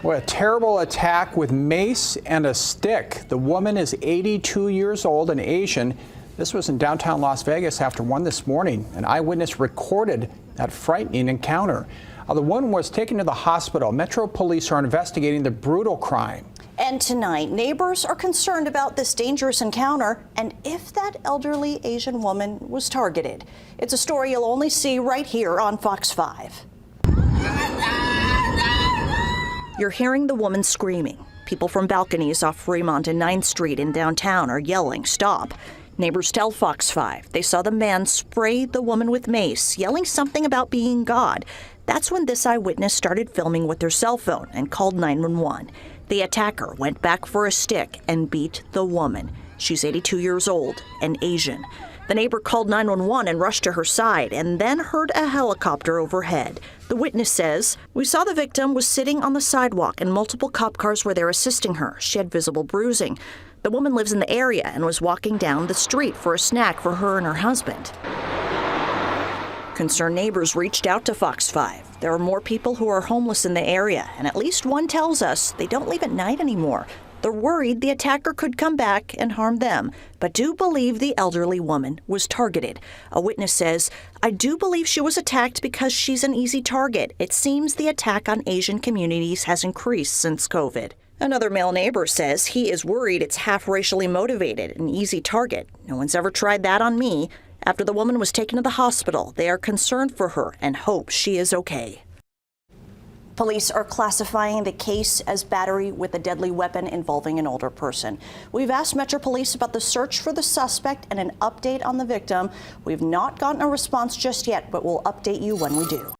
What a terrible attack with mace and a stick. The woman is 82 years old and Asian. This was in downtown Las Vegas after 1 this morning. An eyewitness recorded that frightening encounter. The woman was taken to the hospital. Metro police are investigating the brutal crime. And tonight, neighbors are concerned about this dangerous encounter and if that elderly Asian woman was targeted. It's a story you'll only see right here on Fox 5. You're hearing the woman screaming. People from balconies off Fremont and 9th Street in downtown are yelling, "Stop." Neighbors tell Fox 5 they saw the man spray the woman with mace, yelling something about being God. That's when this eyewitness started filming with their cell phone and called 911. The attacker went back for a stick and beat the woman. She's 82 years old and Asian. The neighbor called 911 and rushed to her side and then heard a helicopter overhead. The witness says, "We saw the victim was sitting on the sidewalk and multiple cop cars were there assisting her. She had visible bruising. The woman lives in the area and was walking down the street for a snack for her and her husband." Concerned neighbors reached out to Fox 5. There are more people who are homeless in the area, and at least one tells us they don't leave at night anymore. They're worried the attacker could come back and harm them, but do believe the elderly woman was targeted. A witness says, "I do believe she was attacked because she's an easy target. It seems the attack on Asian communities has increased since COVID." Another male neighbor says he is worried it's half racially motivated, an easy target. "No one's ever tried that on me." After the woman was taken to the hospital, they are concerned for her and hope she is okay. Police are classifying the case as battery with a deadly weapon involving an older person. We've asked Metro Police about the search for the suspect and an update on the victim. We've not gotten a response just yet, but we'll update you when we do.